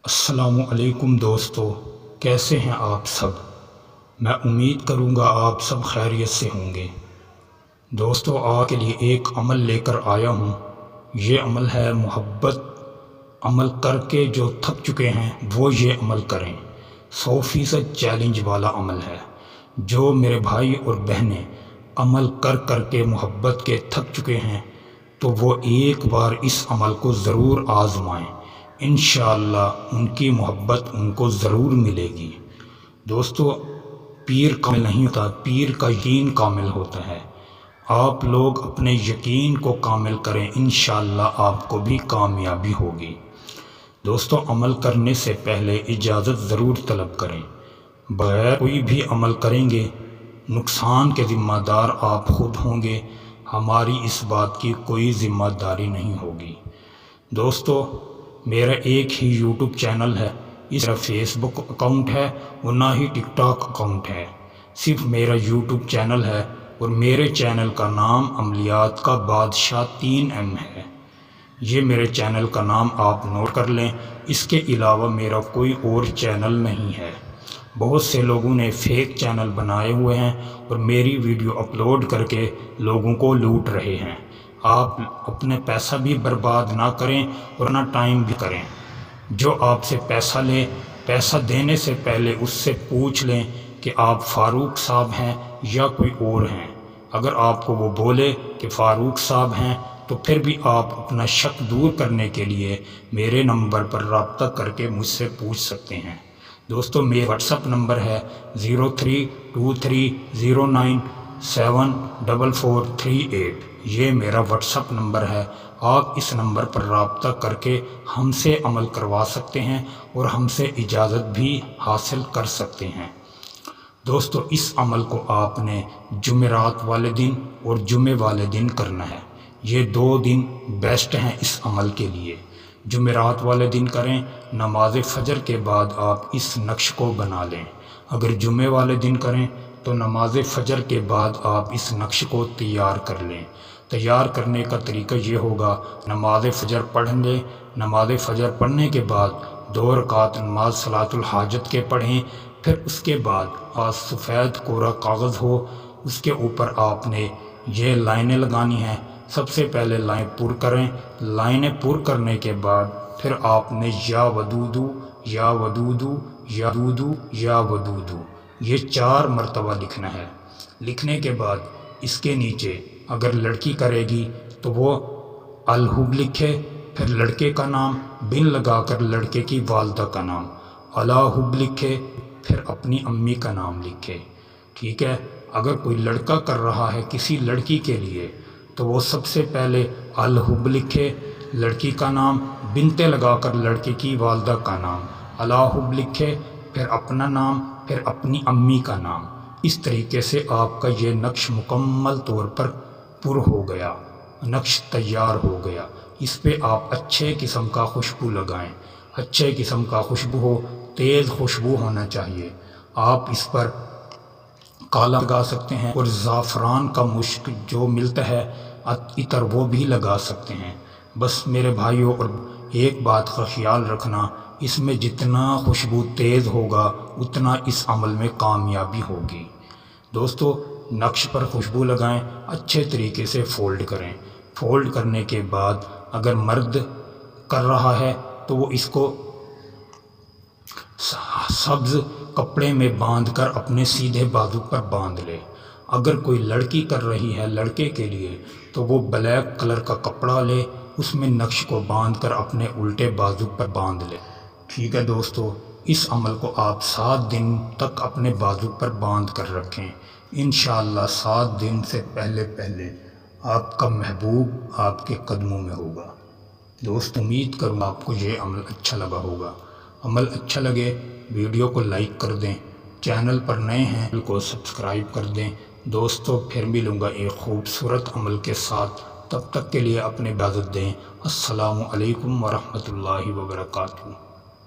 السلام علیکم دوستو، کیسے ہیں آپ سب؟ میں امید کروں گا آپ سب خیریت سے ہوں گے۔ دوستو، آپ کے لیے ایک عمل لے کر آیا ہوں۔ یہ عمل ہے محبت۔ عمل کر کے جو تھک چکے ہیں وہ یہ عمل کریں۔ 100% چیلنج والا عمل ہے۔ جو میرے بھائی اور بہنیں عمل کر کر کے محبت کے تھک چکے ہیں تو وہ ایک بار اس عمل کو ضرور آزمائیں۔ انشاءاللہ ان کی محبت ان کو ضرور ملے گی۔ دوستو، پیر کامل نہیں ہوتا، پیر کا یقین کامل ہوتا ہے۔ آپ لوگ اپنے یقین کو کامل کریں، انشاءاللہ آپ کو بھی کامیابی ہوگی۔ دوستو، عمل کرنے سے پہلے اجازت ضرور طلب کریں۔ بغیر کوئی بھی عمل کریں گے نقصان کے ذمہ دار آپ خود ہوں گے، ہماری اس بات کی کوئی ذمہ داری نہیں ہوگی۔ دوستو، میرا ایک ہی یوٹیوب چینل ہے، اس طرح فیس بک اکاؤنٹ ہے اور نہ ہی ٹک ٹاک اکاؤنٹ ہے۔ صرف میرا یوٹیوب چینل ہے اور میرے چینل کا نام عملیات کا بادشاہ 3M ہے۔ یہ میرے چینل کا نام آپ نوٹ کر لیں۔ اس کے علاوہ میرا کوئی اور چینل نہیں ہے۔ بہت سے لوگوں نے فیک چینل بنائے ہوئے ہیں اور میری ویڈیو اپلوڈ کر کے لوگوں کو لوٹ رہے ہیں۔ آپ اپنے پیسہ بھی برباد نہ کریں اور نہ ٹائم بھی کریں۔ جو آپ سے پیسہ لے، پیسہ دینے سے پہلے اس سے پوچھ لیں کہ آپ فاروق صاحب ہیں یا کوئی اور ہیں۔ اگر آپ کو وہ بولے کہ فاروق صاحب ہیں تو پھر بھی آپ اپنا شک دور کرنے کے لیے میرے نمبر پر رابطہ کر کے مجھ سے پوچھ سکتے ہیں۔ دوستو، میرا واٹس اپ نمبر ہے 032309744438۔ یہ میرا واٹس اپ نمبر ہے۔ آپ اس نمبر پر رابطہ کر کے ہم سے عمل کروا سکتے ہیں اور ہم سے اجازت بھی حاصل کر سکتے ہیں۔ دوستو، اس عمل کو آپ نے جمعرات والے دن اور جمعے والے دن کرنا ہے۔ یہ 2 دن بیسٹ ہیں اس عمل کے لیے۔ جمعرات والے دن کریں، نماز فجر کے بعد آپ اس نقش کو بنا لیں۔ اگر جمعے والے دن کریں تو نماز فجر کے بعد آپ اس نقش کو تیار کر لیں۔ تیار کرنے کا طریقہ یہ ہوگا، نماز فجر پڑھ لیں۔ نماز فجر پڑھنے کے بعد 2 رکعت نماز صلاۃ الحاجت کے پڑھیں۔ پھر اس کے بعد سفید کوڑا کاغذ ہو، اس کے اوپر آپ نے یہ لائنیں لگانی ہیں۔ سب سے پہلے لائن پر کریں۔ لائنیں پر کرنے کے بعد پھر آپ نے یا ودودو یا ودودو یا ودودو یا ودودو یہ 4 مرتبہ لکھنا ہے۔ لکھنے کے بعد اس کے نیچے اگر لڑکی کرے گی تو وہ الحب لکھے، پھر لڑکے کا نام بن لگا کر لڑکے کی والدہ کا نام، الحب لکھے، پھر اپنی امی کا نام لکھے۔ ٹھیک ہے؟ اگر کوئی لڑکا کر رہا ہے کسی لڑکی کے لیے تو وہ سب سے پہلے الحب لکھے، لڑکی کا نام، بنتے لگا کر لڑکے کی والدہ کا نام، الحب لکھے، پھر اپنا نام، پھر اپنی امی کا نام۔ اس طریقے سے آپ کا یہ نقش مکمل طور پر پر ہو گیا، نقش تیار ہو گیا۔ اس پہ آپ اچھے قسم کا خوشبو لگائیں۔ اچھے قسم کا خوشبو ہو، تیز خوشبو ہونا چاہیے۔ آپ اس پر کالا لگا سکتے ہیں اور زعفران کا مشک جو ملتا ہے عطر وہ بھی لگا سکتے ہیں۔ بس میرے بھائیوں، اور ایک بات کا خیال رکھنا، اس میں جتنا خوشبو تیز ہوگا اتنا اس عمل میں کامیابی ہوگی۔ دوستو، نقش پر خوشبو لگائیں، اچھے طریقے سے فولڈ کریں۔ فولڈ کرنے کے بعد اگر مرد کر رہا ہے تو وہ اس کو سبز کپڑے میں باندھ کر اپنے سیدھے بازو پر باندھ لے۔ اگر کوئی لڑکی کر رہی ہے لڑکے کے لیے تو وہ بلیک کلر کا کپڑا لے، اس میں نقش کو باندھ کر اپنے الٹے بازو پر باندھ لے۔ ٹھیک ہے دوستو، اس عمل کو آپ 7 دن تک اپنے بازو پر باندھ کر رکھیں۔ انشاءاللہ 7 دن سے پہلے آپ کا محبوب آپ کے قدموں میں ہوگا۔ دوست، امید کروں آپ کو یہ عمل اچھا لگا ہوگا۔ عمل اچھا لگے ویڈیو کو لائک کر دیں، چینل پر نئے ہیں چینل کو سبسکرائب کر دیں۔ دوستو، پھر ملوں گا ایک خوبصورت عمل کے ساتھ، تب تک کے لیے اپنے اجازت دیں۔ السلام علیکم ورحمۃ اللہ وبرکاتہ۔